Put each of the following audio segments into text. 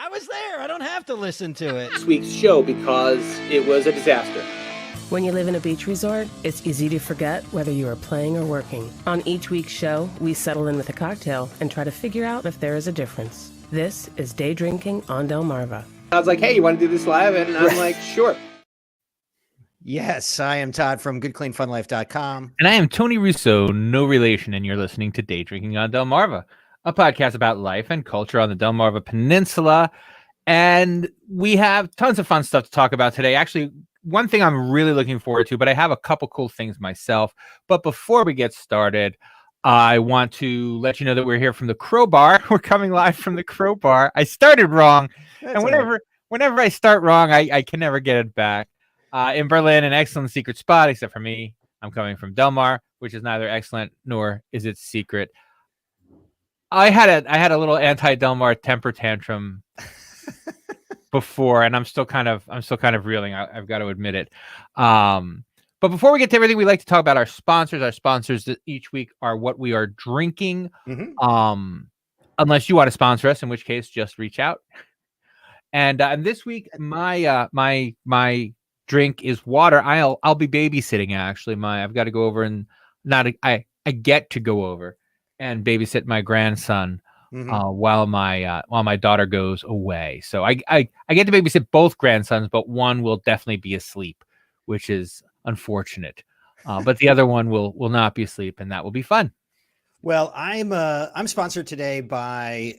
I was there. I don't have to listen to it. This week's show because it was a disaster. When you live in a beach resort, it's easy to forget whether you are playing or working. On each week's show, we settle in with a cocktail and try to figure out if there is a difference. This is Day Drinking on Delmarva. I was like, hey, you want to do this live? And I'm like, sure. Yes, I am Todd from GoodCleanFunLife.com. And I am Tony Russo, no relation, and you're listening to Day Drinking on Delmarva, a podcast about life and culture on the Delmarva Peninsula. And we have tons of fun stuff to talk about today. Actually, one thing I'm really looking forward to, but I have a couple cool things myself. But before we get started, I want to let you know that we're here from the Crowbar. We're coming live from the Crowbar. I started wrong. And whenever I start wrong, I can never get it back. In Berlin, an excellent secret spot, except for me. I'm coming from Delmar, which is neither excellent nor is it secret. I had a little anti-Delmar temper tantrum before, and I'm still kind of reeling. I've got to admit it. But before we get to everything, we like to talk about our sponsors. Our sponsors each week are what we are drinking. Mm-hmm. Unless you want to sponsor us, in which case just reach out. And this week, my drink is water. I'll be babysitting. Actually, I've got to go over and I get to go over and babysit my grandson. Mm-hmm. While my daughter goes away. So I get to babysit both grandsons, but one will definitely be asleep, which is unfortunate. But the other one will not be asleep, and that will be fun. Well, I'm sponsored today by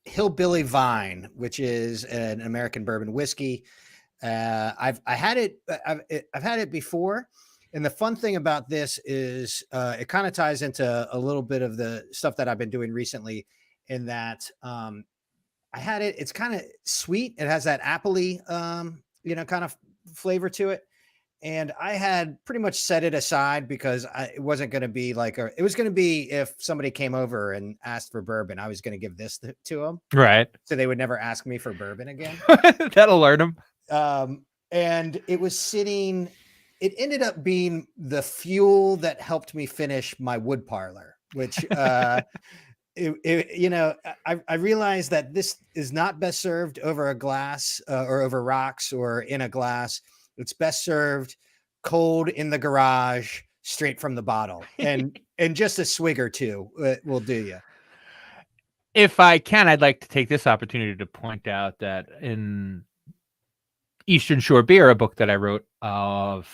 Hillbilly Vine, which is an American bourbon whiskey. I've had it before. And the fun thing about this is it kind of ties into a little bit of the stuff that I've been doing recently. In that I had it, it's kind of sweet. It has that appley, kind of flavor to it. And I had pretty much set it aside because it wasn't going to be it was going to be if somebody came over and asked for bourbon, I was going to give this to them. Right. So they would never ask me for bourbon again. That'll learn them. And it was sitting, it ended up being the fuel that helped me finish my wood parlor, which, I realized that this is not best served over a glass or over rocks or in a glass. It's best served cold in the garage, straight from the bottle, and just a swig or two will do you. If I can, I'd like to take this opportunity to point out that in Eastern Shore Beer, a book that I wrote of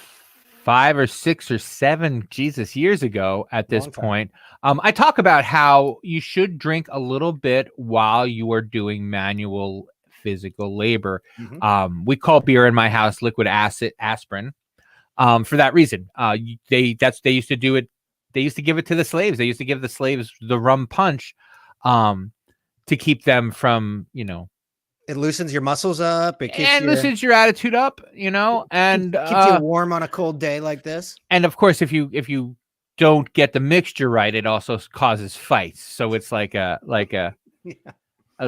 5 or 6 or 7 years ago at this point, I talk about how you should drink a little bit while you are doing manual physical labor. Mm-hmm. We call beer in my house liquid aspirin for that reason. They used to do it. They used to give it to the slaves. They used to give the slaves the rum punch to keep them from, it loosens your muscles up. It keeps loosens your attitude up, and keeps you warm on a cold day like this. And of course, if you don't get the mixture right, it also causes fights. So it's like a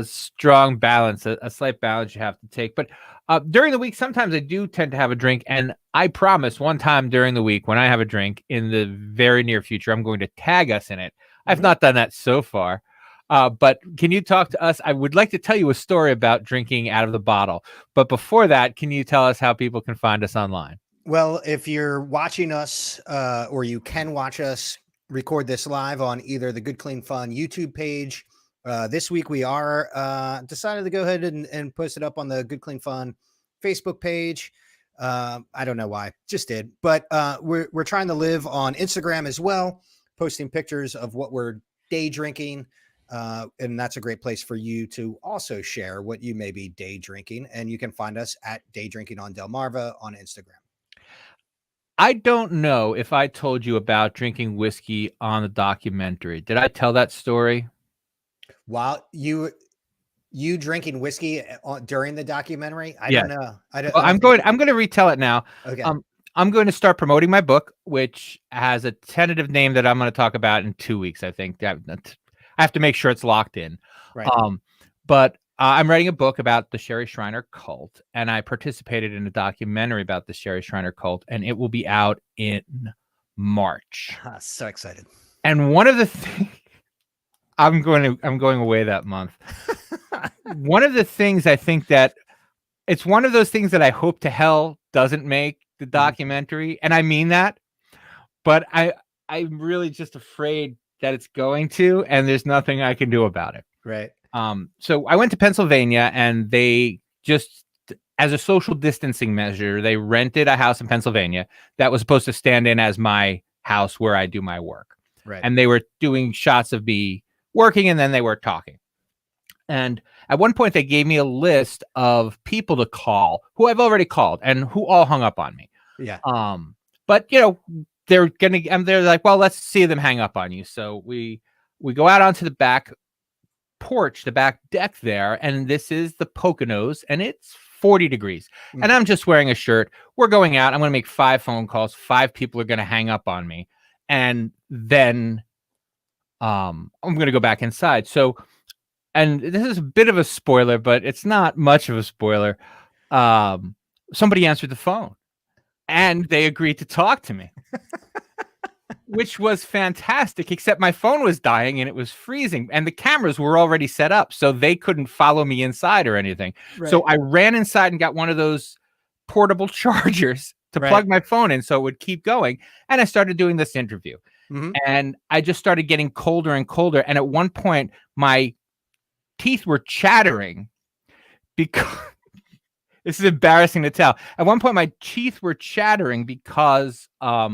strong balance, a slight balance you have to take. But during the week, sometimes I do tend to have a drink, and I promise one time during the week when I have a drink in the very near future, I'm going to tag us in it. Mm-hmm. I've not done that so far. But can you talk to us? I would like to tell you a story about drinking out of the bottle. But before that, can you tell us how people can find us online? Well, if you're watching us or you can watch us record this live on either the Good Clean Fun YouTube page. This week, we are decided to go ahead and post it up on the Good Clean Fun Facebook page. I don't know why, just did. But we're trying to live on Instagram as well, posting pictures of what we're day drinking. And that's a great place for you to also share what you may be day drinking. And you can find us at Day Drinking on Delmarva on Instagram. I don't know if I told you about drinking whiskey on the documentary. Did I tell that story? While you drinking whiskey during the documentary? I don't know. I'm going to retell it now. Okay. I'm going to start promoting my book, which has a tentative name that I'm going to talk about in 2 weeks. I think I have to make sure it's locked in. Right. But I'm writing a book about the Sherry Shriner cult, and I participated in a documentary about the Sherry Shriner cult, and it will be out in March. So excited. And one of the things I'm going away that month. one of the things I think that it's one of those things that I hope to hell doesn't make the documentary. And I mean that, but I'm really just afraid that it's going to, and there's nothing I can do about it. Right. So I went to Pennsylvania, and they just, as a social distancing measure, they rented a house in Pennsylvania that was supposed to stand in as my house where I do my work. Right. And they were doing shots of me working, and then they were talking. And at one point, they gave me a list of people to call who I've already called and who all hung up on me. Yeah. But they're like, well, let's see them hang up on you. So we go out onto the back porch, the back deck there, and this is the Poconos, and it's 40 degrees. And I'm just wearing a shirt. We're going out. I'm going to make 5 phone calls. 5 people are going to hang up on me, and then I'm going to go back inside. So, and this is a bit of a spoiler, but it's not much of a spoiler. Somebody answered the phone, and they agreed to talk to me. Which was fantastic, except my phone was dying and it was freezing, and the cameras were already set up, so they couldn't follow me inside or anything. Right. So I ran inside and got one of those portable chargers to plug my phone in so it would keep going. And I started doing this interview. And I just started getting colder and colder. And at one point, my teeth were chattering because this is embarrassing to tell. At one point, my teeth were chattering because I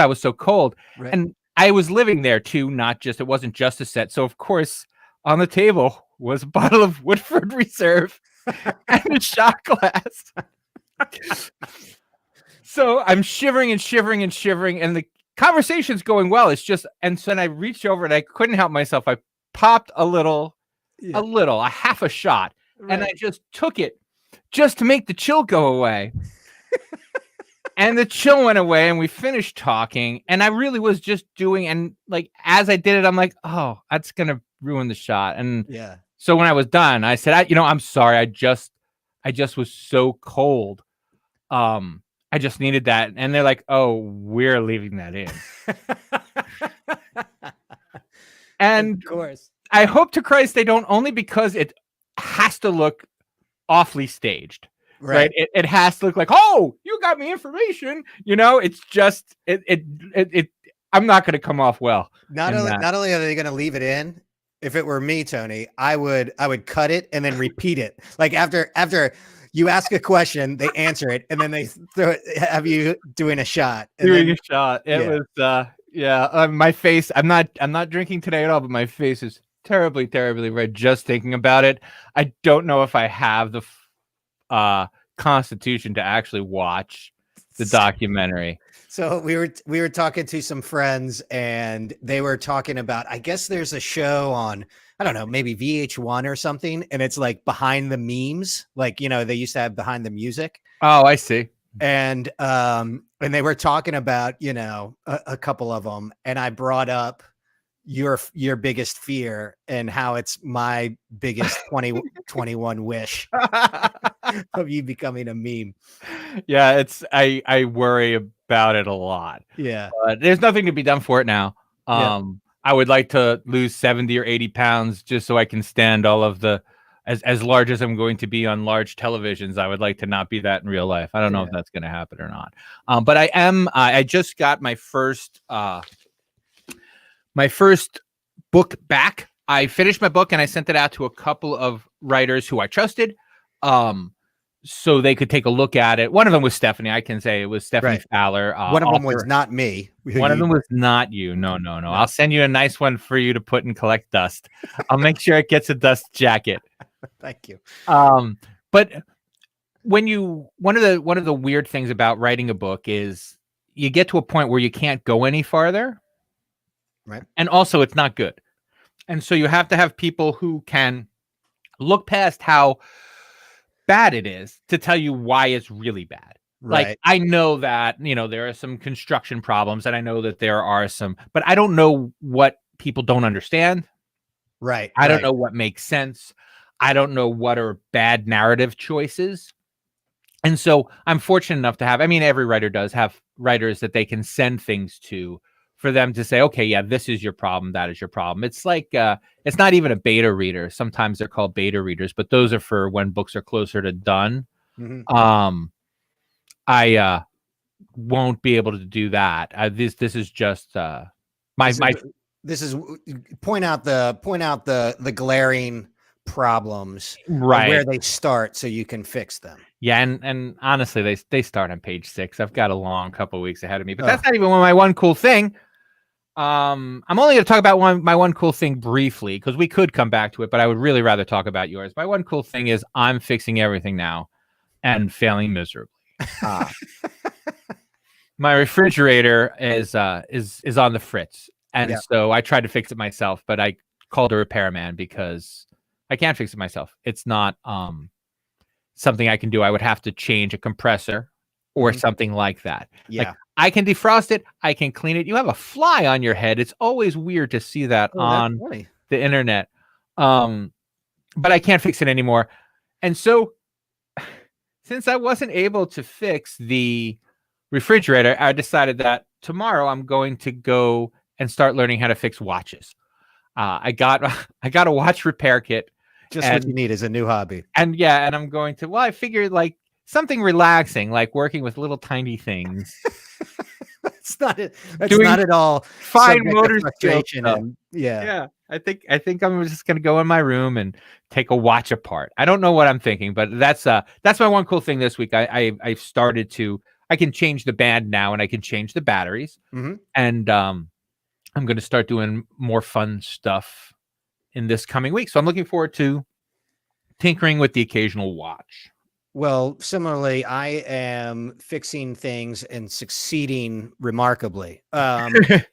was so cold. Right. And I was living there too, it wasn't just a set. So of course, on the table was a bottle of Woodford Reserve and a shot glass. So I'm shivering and shivering and shivering, and the conversation's going well. It's just, and so then I reached over and I couldn't help myself. I popped a half a shot, and I just took it just to make the chill go away. And the chill went away, and we finished talking, and I really was just doing, and like, as I did it, I'm like, oh, that's going to ruin the shot. And so when I was done, I said, I'm sorry. I just was so cold. I just needed that. And they're like, oh, we're leaving that in. And of course, I hope to Christ they don't, only because it has to look awfully staged. Right. It has to look like, oh, you got me information. It's just I'm not going to come off well. Not only are they going to leave it in, if it were me, Tony, I would cut it and then repeat it. Like after you ask a question, they answer it, and then they have you doing a shot. A shot. It was my face. I'm not drinking today at all, but my face is terribly, terribly red just thinking about it. I don't know if I have the constitution to actually watch the documentary. So we were talking to some friends, and they were talking about, I guess there's a show on, I don't know, maybe VH1 or something, and it's like behind the memes, like they used to have behind the music. Oh, I see. And they were talking about a couple of them, and I brought up your biggest fear and how it's my biggest 2021 wish of you becoming a meme. Yeah, I worry about it a lot. Yeah. There's nothing to be done for it now. I would like to lose 70 or 80 pounds just so I can stand all of the, as large as I'm going to be on large televisions. I would like to not be that in real life. I don't know if that's going to happen or not. But I just got my first book back. I finished my book and I sent it out to a couple of writers who I trusted, so they could take a look at it. One of them was Stephanie. I can say it was Stephanie Fowler. One of them was not me. One of them was not you. No. I'll send you a nice one for you to put and collect dust. I'll make sure it gets a dust jacket. Thank you. But one of the weird things about writing a book is you get to a point where you can't go any farther. Right. And also it's not good. And so you have to have people who can look past how bad it is to tell you why it's really bad. Right. Like, I know that, there are some construction problems, and I know that there are some, but I don't know what people don't understand. Right. I don't know what makes sense. I don't know what are bad narrative choices. And so I'm fortunate enough to have, every writer does have writers that they can send things to for them to say, okay, yeah, this is your problem, that is your problem. It's like it's not even a beta reader. Sometimes they're called beta readers, but those are for when books are closer to done. I won't be able to do that. This is just this is point out the glaring problems, right, where they start, so you can fix them. Yeah, and honestly, they start on page 6. I've got a long couple of weeks ahead of me, but that's not even my one cool thing. I'm only going to talk about my one cool thing briefly, because we could come back to it, but I would really rather talk about yours. My one cool thing is I'm fixing everything now and failing miserably. My refrigerator is on the fritz, and so I tried to fix it myself, but I called a repairman because I can't fix it myself. It's not something I can do. I would have to change a compressor or something like that. Yeah. Like, I can defrost it. I can clean it. You have a fly on your head. It's always weird to see that on the internet. But I can't fix it anymore. And so since I wasn't able to fix the refrigerator, I decided that tomorrow I'm going to go and start learning how to fix watches. I got a watch repair kit. Just what you need is a new hobby. And I'm going to, I figured like something relaxing, like working with little tiny things. That's not at all fine motor frustration. I think I'm just going to go in my room and take a watch apart. I don't know what I'm thinking, but that's my one cool thing this week. I've started to, I can change the band now, and I can change the batteries. And I'm going to start doing more fun stuff in this coming week. So I'm looking forward to tinkering with the occasional watch. Well, similarly, I am fixing things and succeeding remarkably. The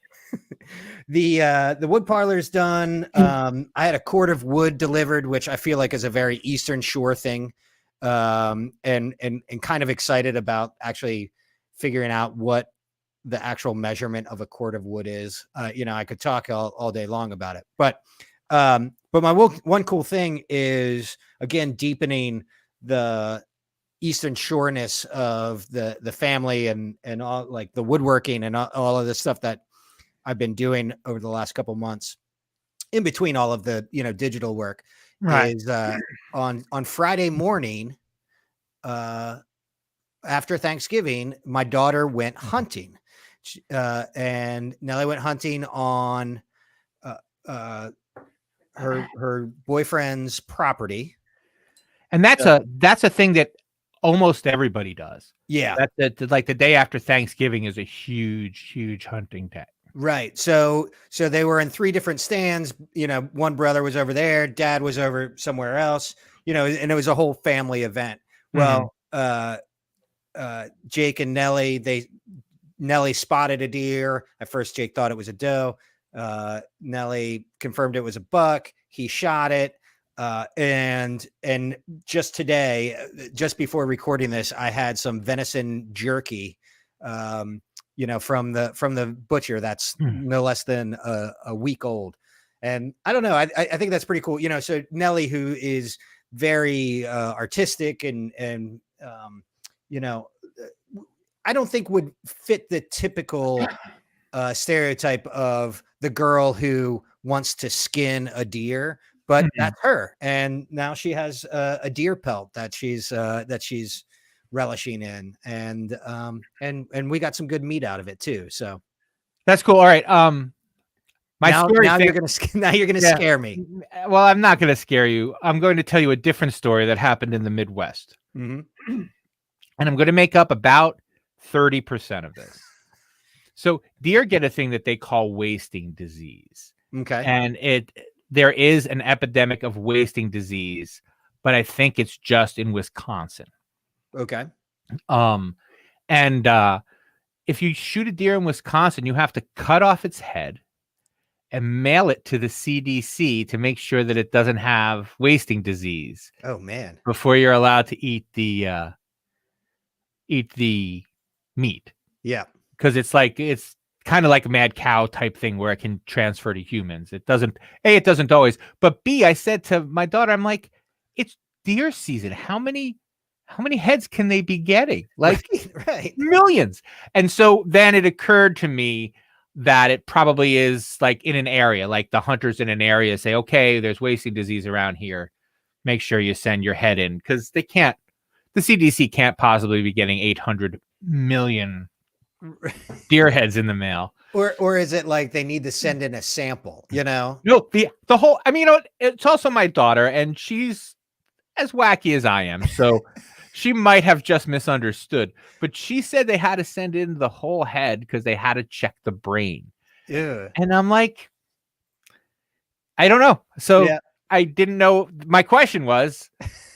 wood parlor is done. I had a cord of wood delivered, which I feel like is a very Eastern Shore thing, and kind of excited about actually figuring out what the actual measurement of a cord of wood is. I could talk all day long about it, but my one cool thing is, again, deepening the Eastern Shoreness of the family and all, like the woodworking and all of the stuff that I've been doing over the last couple months in between all of the, digital work. Right. Is on Friday morning, after Thanksgiving, my daughter went hunting, and Nellie went hunting on her boyfriend's property. And that's a thing that almost everybody does. Yeah. Like the day after Thanksgiving is a huge hunting day. Right. So they were in 3 different stands. One brother was over there, dad was over somewhere else, and it was a whole family event. Well, Jake and Nellie spotted a deer. At first, Jake thought it was a doe. Nellie confirmed it was a buck. He shot it. And just today, just before recording this, I had some venison jerky, from the butcher that's no less than a week old. And I don't know, I think that's pretty cool. So Nellie, who is very artistic and I don't think would fit the typical stereotype of the girl who wants to skin a deer. But that's her, and now she has a deer pelt that she's relishing in, and we got some good meat out of it too. So that's cool. All right. Now you're gonna scare me. Well, I'm not gonna scare you. I'm going to tell you a different story that happened in the Midwest, and I'm going to make up about 30% of this. So deer get a thing that they call wasting disease. Okay, and there is an epidemic of wasting disease, but I think it's just in Wisconsin. Okay. And if you shoot a deer in Wisconsin, you have to cut off its head and mail it to the CDC to make sure that it doesn't have wasting disease. Oh man. Before you're allowed to eat the meat. Yeah. Because it's kind of like a mad cow type thing where it can transfer to humans. It doesn't always, but B, I said to my daughter, I'm like, it's deer season. How many heads can they be getting? Like right. Millions. And so then it occurred to me, that it probably is like in an area, like the hunters in an area say, okay, there's wasting disease around here. Make sure you send your head in, because the CDC can't possibly be getting 800 million deer heads in the mail. Or is it like they need to send in a sample, No, the whole, I mean, it's also my daughter, and she's as wacky as I am. So she might have just misunderstood, but she said they had to send in the whole head because they had to check the brain. Yeah. And I'm like, I don't know. So I didn't know. My question was,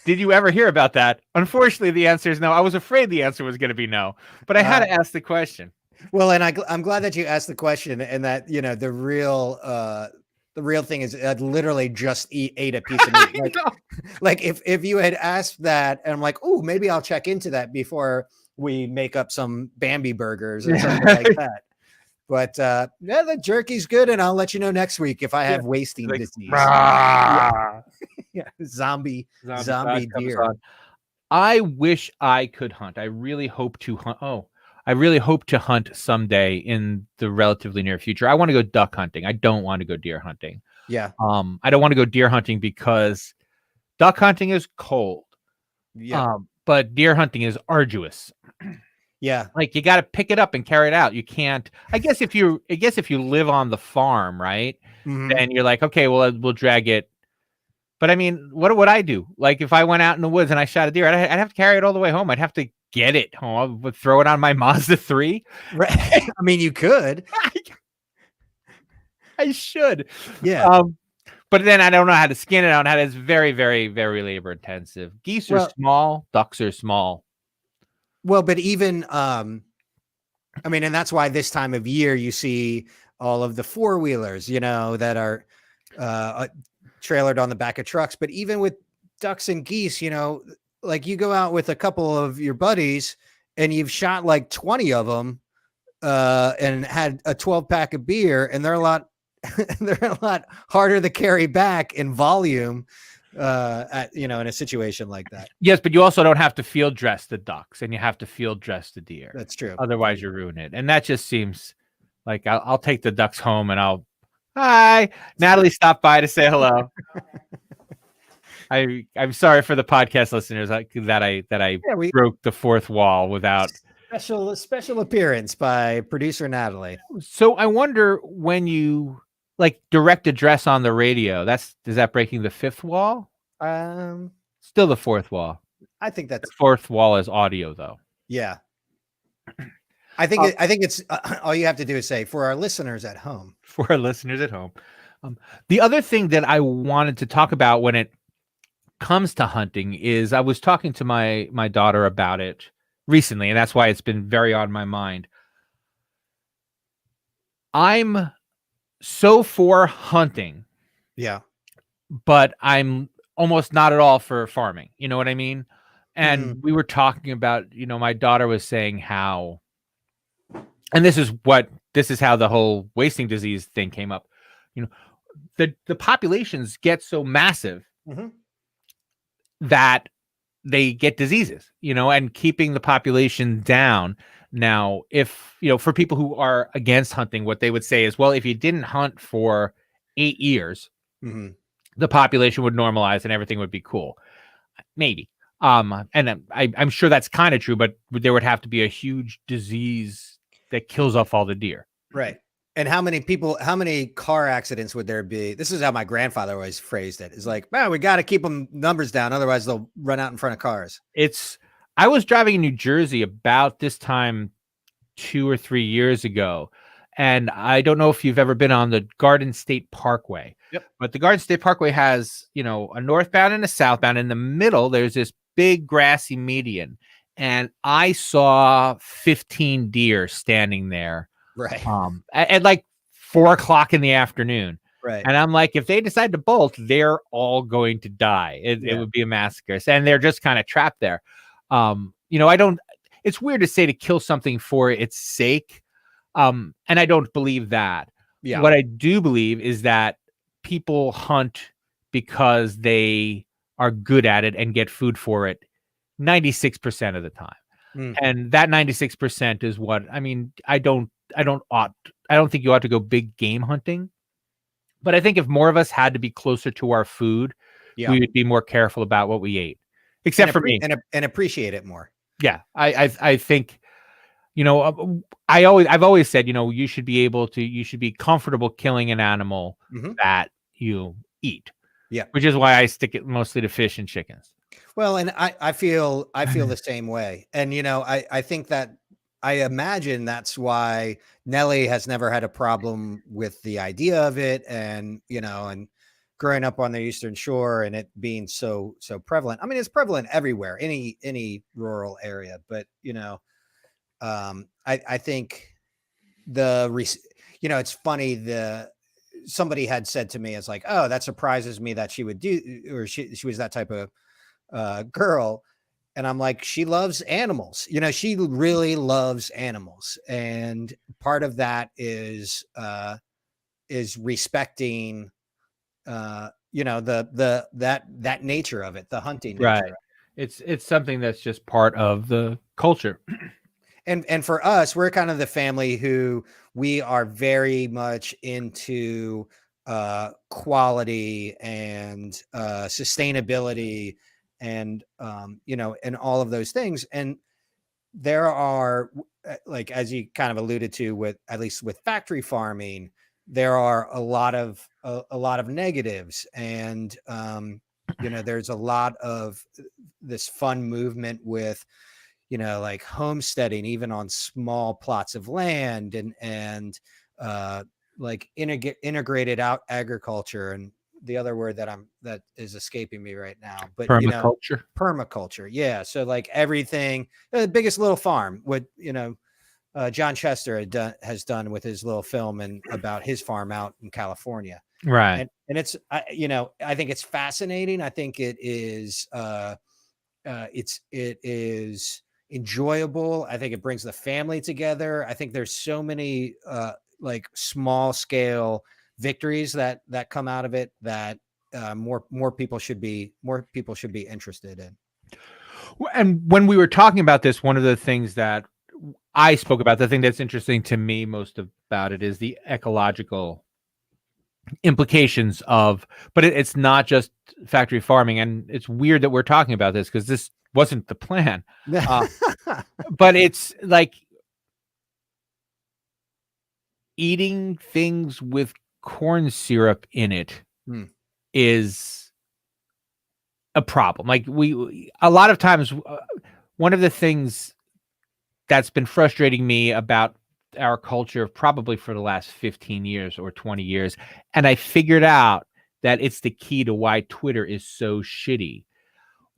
did you ever hear about that? Unfortunately, the answer is no. I was afraid the answer was going to be no, but I had to ask the question. Well, and I'm glad that you asked the question, and that, the real thing is I'd literally just ate a piece of meat. Like if you had asked that, and I'm like, oh, maybe I'll check into that before we make up some Bambi burgers or something like that. But the jerky's good, and I'll let you know next week if I have wasting disease. Zombie deer. I wish I could hunt. I really hope to hunt. I really hope to hunt someday in the relatively near future. I want to go duck hunting. I don't want to go deer hunting. Yeah. I don't want to go deer hunting because duck hunting is cold. Yeah. But deer hunting is arduous. Yeah. Like you got to pick it up and carry it out. You can't, I guess if you live on the farm, right? Mm-hmm. Then you're like, okay, well, we'll drag it. But I mean, what would I do? Like if I went out in the woods and I shot a deer, I'd have to carry it all the way home. I'd have to get it home. I would throw it on my Mazda 3. Right. I mean, you could. I should. Yeah. But then I don't know how to skin it out. It's very, very, very labor intensive. Geese are small. Ducks are small. Well, but even, I mean, and that's why this time of year you see all of the four-wheelers, that are trailered on the back of trucks. But even with ducks and geese, like you go out with a couple of your buddies and you've shot like 20 of them and had a 12-pack of beer, and they're a lot harder to carry back in volume in a situation like that. Yes, but you also don't have to field dress the ducks, and you have to field dress the deer. That's true. Otherwise you ruin it. And that just seems like I'll take the ducks home and hi, Natalie stopped by to say hello. I'm sorry for the podcast listeners that I broke the fourth wall without special appearance by producer Natalie. So I wonder, when you like direct address on the radio, is that breaking the fifth wall? Still the fourth wall. I think that's the fourth wall is audio though. Yeah. I think it's all you have to do is say, for our listeners at home. For our listeners at home. The other thing that I wanted to talk about when it comes to hunting is I was talking to my daughter about it recently, and that's why it's been very on my mind. I'm so for hunting. Yeah. But I'm almost not at all for farming. You know what I mean? And we were talking about, my daughter was saying how, and this is how the whole wasting disease thing came up. The populations get so massive that they get diseases, and keeping the population down. Now, if, for people who are against hunting, what they would say is, well, if you didn't hunt for 8 years, the population would normalize and everything would be cool. Maybe. And I'm sure that's kind of true, but there would have to be a huge disease that kills off all the deer. Right. And how many car accidents would there be? This is how my grandfather always phrased it. It's like, man, we got to keep them numbers down. Otherwise they'll run out in front of cars. I was driving in New Jersey about this time 2 or 3 years ago. And I don't know if you've ever been on the Garden State Parkway. Yep. But the Garden State Parkway has, a northbound and a southbound. In the middle, there's this big grassy median. And I saw 15 deer standing there. Right. At like 4:00 in the afternoon. Right. And I'm like, if they decide to bolt, they're all going to die. It would be a massacre. And they're just kind of trapped there. It's weird to say to kill something for its sake. And I don't believe that. Yeah. What I do believe is that people hunt because they are good at it and get food for it 96% of the time. And that 96% is what, I mean, I don't ought don't think you ought to go big game hunting. But I think if more of us had to be closer to our food, we would be more careful about what we ate. Except for me, and appreciate it more. Yeah, I think, I've always said, you should be comfortable killing an animal that you eat. Yeah, which is why I stick it mostly to fish and chickens. Well, and I feel the same way, and I think that I imagine that's why Nellie has never had a problem with the idea of it, and and growing up on the Eastern Shore and it being so prevalent. I mean, it's prevalent everywhere, any rural area, but I think it's funny, somebody had said to me, it's like, oh, that surprises me that she would do, or she was that type of girl. And I'm like, she loves animals. She really loves animals. And part of that is respecting, that nature of it, the hunting nature. Right. It's something that's just part of the culture. And for us, we're kind of the family who we are very much into quality and sustainability and and all of those things. And there are, like, as you kind of alluded to, with at least with factory farming, there are a lot of negatives, and there's a lot of this fun movement with like homesteading, even on small plots of land, and like integrated out agriculture, and the other word that is escaping me right now, but permaculture. Yeah. So like everything, the biggest little farm, what John Chester has done with his little film and about his farm out in California. Right. And it's I think it's fascinating. I think it is it is enjoyable. I think it brings the family together. I think there's so many like small scale victories that come out of it that more people should be interested in. And when we were talking about this, one of the things that I spoke about, the thing that's interesting to me most about it, is the ecological implications of, but it's not just factory farming. And it's weird that we're talking about this because this wasn't the plan. But it's like eating things with corn syrup in it is a problem. Like a lot of times, one of the things that's been frustrating me about our culture probably for the last 15 years or 20 years, and I figured out that it's the key to why Twitter is so shitty.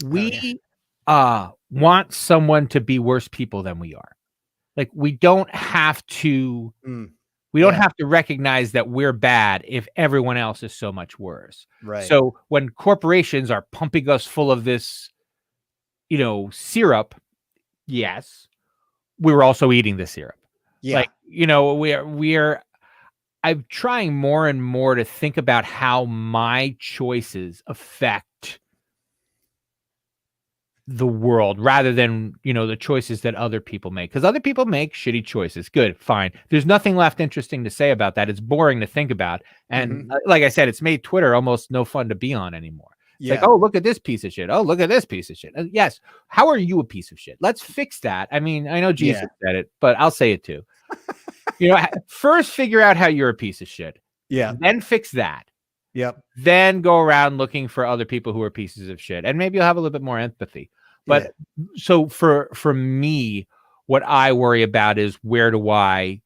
We want someone to be worse people than we are. Like, we don't have to have to recognize that we're bad if everyone else is so much worse. Right. So when corporations are pumping us full of this, syrup, yes, we're also eating the syrup. Yeah. Like, I'm trying more and more to think about how my choices affect the world rather than, the choices that other people make, because other people make shitty choices. Good. Fine. There's nothing left interesting to say about that. It's boring to think about. And like I said, it's made Twitter almost no fun to be on anymore. It's like, oh, look at this piece of shit. Oh, look at this piece of shit. Yes. How are you a piece of shit? Let's fix that. I mean, I know Jesus said it, but I'll say it too. First figure out how you're a piece of shit. Yeah. Then fix that. Yep. Then go around looking for other people who are pieces of shit. And maybe you'll have a little bit more empathy. But so for me, what I worry about is where do I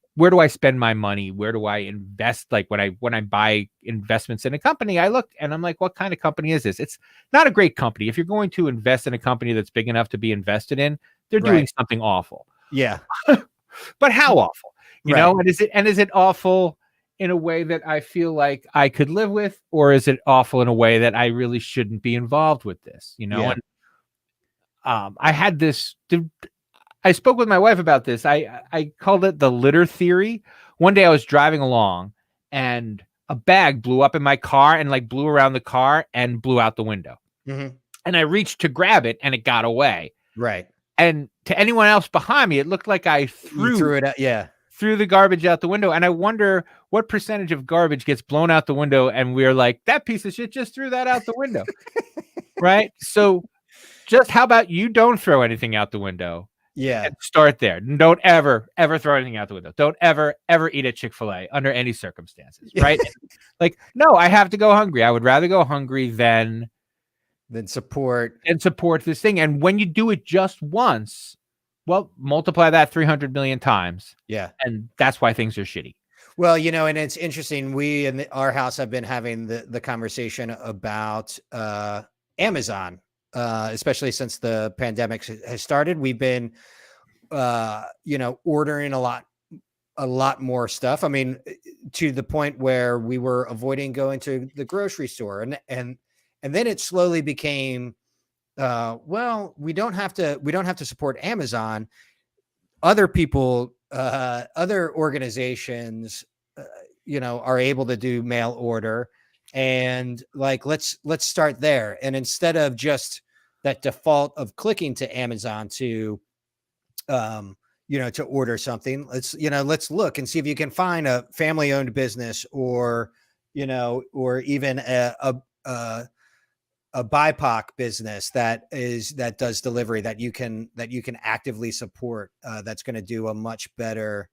spend my money? Where do I invest? Like when I buy investments in a company, I look and I'm like, what kind of company is this? It's not a great company. If you're going to invest in a company that's big enough to be invested in, they're doing something awful. Yeah. But how awful? You know, and is it awful in a way that I feel like I could live with, or is it awful in a way that I really shouldn't be involved with this? And I had this. I spoke with my wife about this. I called it the litter theory. One day I was driving along and a bag blew up in my car and like blew around the car and blew out the window. And I reached to grab it and it got away. Right. And to anyone else behind me, it looked like I threw it out. Yeah. threw the garbage out the window. And I wonder what percentage of garbage gets blown out the window. And we're like, that piece of shit just threw that out the window. Right. So just how about you don't throw anything out the window? Yeah. And start there. Don't ever throw anything out the window. Don't ever eat at Chick-fil-A under any circumstances. Right. Like, no, I have to go hungry. I would rather go hungry than support this thing. And when you do it just once, well, multiply that 300 million times. Yeah. And that's why things are shitty. Well, and it's interesting. We in our house have been having the conversation about Amazon, especially since the pandemic has started. We've been, ordering a lot more stuff. I mean, to the point where we were avoiding going to the grocery store, and then it slowly became, well, we don't have to support Amazon. Other people, other organizations, are able to do mail order, and like, let's start there. And instead of just that default of clicking to Amazon to order something, let's look and see if you can find a family-owned business or even a BIPOC business that does delivery that you can actively support. That's going to do a much better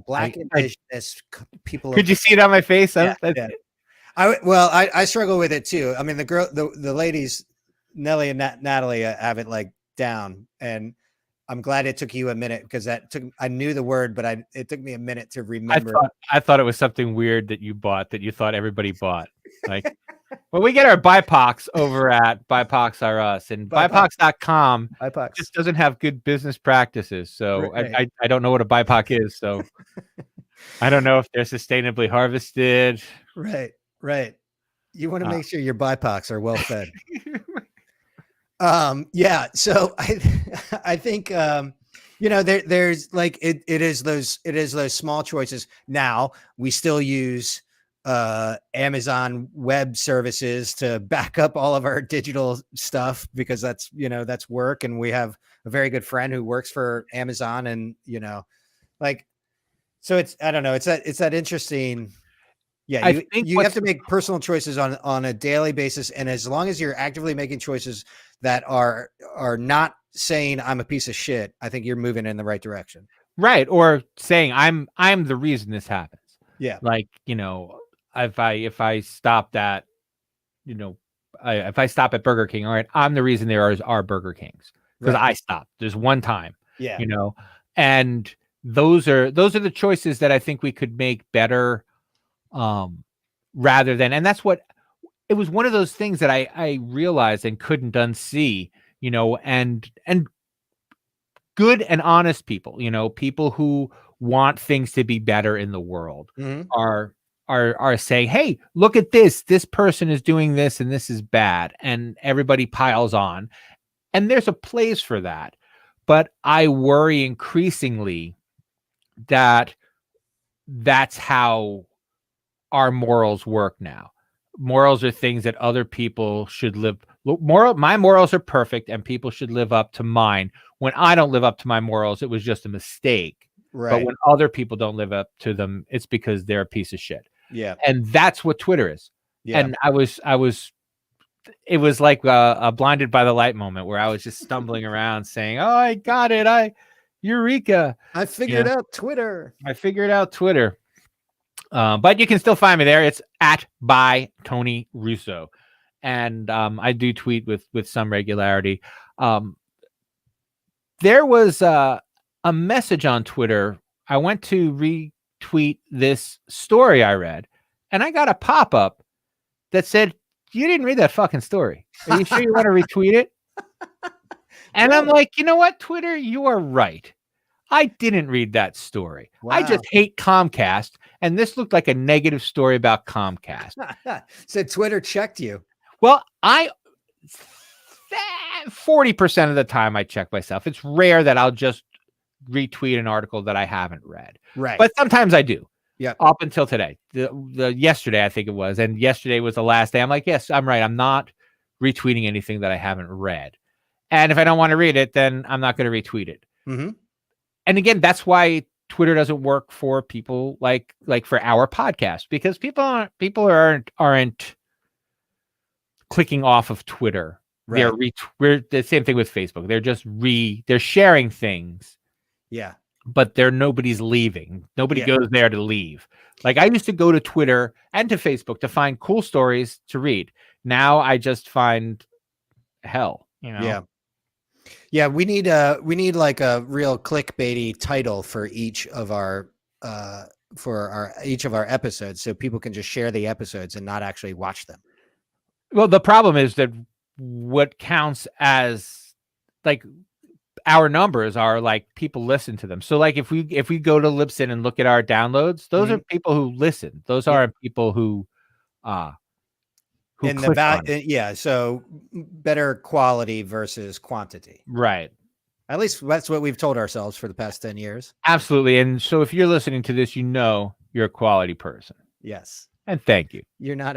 Black Indigenous people. Could you see it on my face? Yeah. I struggle with it too. I mean, the ladies, Nellie and Natalie, have it like down, and I'm glad it took you a minute because I knew the word, but it took me a minute to remember. I thought it was something weird that you bought that you thought everybody bought. Like, well, we get our BIPOCs over at BIPOCs Are Us, and BIPOCs.com just doesn't have good business practices. So right. I don't know what a BIPOC is. So I don't know if they're sustainably harvested. Right. You want to make sure your BIPOCs are well fed. So I think there's like it is those small choices. Now we still use Amazon Web Services to back up all of our digital stuff because that's work, and we have a very good friend who works for Amazon, and so it's that interesting. Yeah, you have to make personal choices on a daily basis, and as long as you're actively making choices that are not saying I'm a piece of shit, I think you're moving in the right direction. Right, or saying I'm the reason this happens. Yeah, like if I stopped at if I stop at Burger King, all right, I'm the reason there are Burger Kings because I stopped. There's one time. Yeah, and those are the choices that I think we could make better. Rather than, and that's what it was, one of those things that I realized and couldn't unsee, and good and honest people, people who want things to be better in the world are saying, hey, look at this person is doing this and this is bad, and everybody piles on, and there's a place for that. But I worry increasingly that that's how our morals work now. Morals are things that other people should live. My morals are perfect, and people should live up to mine. When I don't live up to my morals, it was just a mistake. Right. But when other people don't live up to them, it's because they're a piece of shit. Yeah. And that's what Twitter is. Yeah. And it was like a blinded by the light moment where I was just stumbling around saying, "Oh, I got it! Eureka! I figured out Twitter. But you can still find me there. It's @by Tony Russo. And I do tweet with some regularity. There was a message on Twitter. I went to retweet this story I read, and I got a pop-up that said, "You didn't read that fucking story. Are you sure you want to retweet it?" And I'm like, you know what, Twitter, you are right. I didn't read that story. Wow. I just hate Comcast, and this looked like a negative story about Comcast. So Twitter checked you. Well, 40% of the time I check myself. It's rare that I'll just retweet an article that I haven't read. Right. But sometimes I do. Yeah. Up until today. The yesterday, I think it was. And yesterday was the last day. I'm like, yes, I'm right. I'm not retweeting anything that I haven't read. And if I don't want to read it, then I'm not going to retweet it. Mm-hmm. And again, that's why Twitter doesn't work for people like for our podcast, because people aren't clicking off of Twitter. Right. We're the same thing with Facebook. They're sharing things, Yeah. but nobody's leaving. Nobody Yeah. goes there to leave. Like, I used to go to Twitter and to Facebook to find cool stories to read. Now I just find hell, Yeah. Yeah, we need like a real clickbaity title for each of our episodes, so people can just share the episodes and not actually watch them. Well, the problem is that what counts as, like, our numbers are like people listen to them. So like if we go to Libsyn and look at our downloads, those are people who listen. Those aren't people who and click on it. Yeah, so better quality versus quantity. Right. At least that's what we've told ourselves for the past 10 years. Absolutely. And so if you're listening to this, you're a quality person. Yes. And thank you. You're not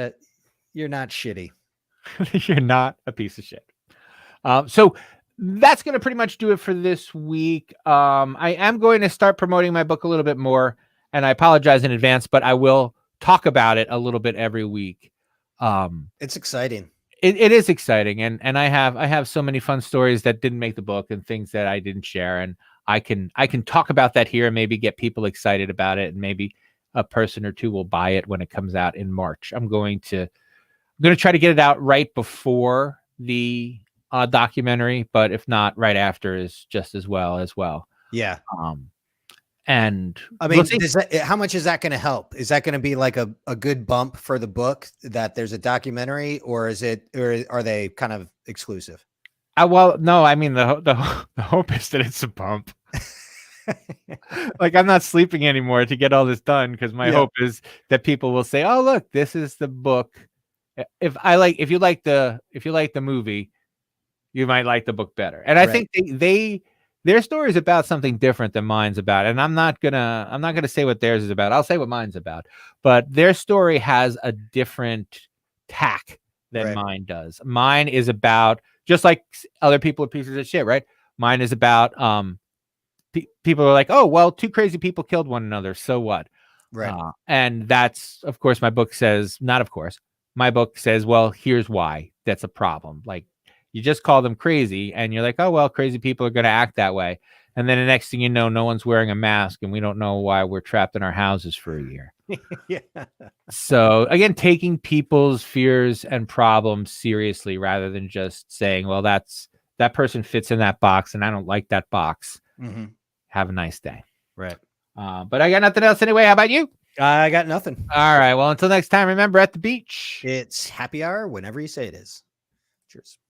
shitty. You're not a piece of shit. So that's going to pretty much do it for this week. I am going to start promoting my book a little bit more, and I apologize in advance, but I will talk about it a little bit every week. It's exciting. It is exciting, and I have so many fun stories that didn't make the book and things that I didn't share, and I can talk about that here and maybe get people excited about it, and maybe a person or two will buy it when it comes out in March. I'm going to try to get it out right before the documentary, but if not, right after is just as well. Yeah. And I mean, how much is that going to help? Is that going to be like a good bump for the book that there's a documentary, or are they kind of exclusive? Well, no, I mean, the hope is that it's a bump. Like, I'm not sleeping anymore to get all this done, because my hope is that people will say, "Oh, look, this is the book." If you like the movie, you might like the book better. And I think their story is about something different than mine's about. And I'm not gonna say what theirs is about. I'll say what mine's about. But their story has a different tack than mine does. Mine is about, just like other people are pieces of shit, right? Mine is about people are like, oh, well, two crazy people killed one another, so what? Right. And that's, of course, my book says, well, here's why that's a problem. Like, you just call them crazy and you're like, oh, well, crazy people are going to act that way. And then the next thing you know, no one's wearing a mask and we don't know why we're trapped in our houses for a year. Yeah. So again, taking people's fears and problems seriously, rather than just saying, well, that person fits in that box and I don't like that box. Mm-hmm. Have a nice day. Right. But I got nothing else anyway. How about you? I got nothing. All right. Well, until next time, remember, at the beach, it's happy hour whenever you say it is. Cheers.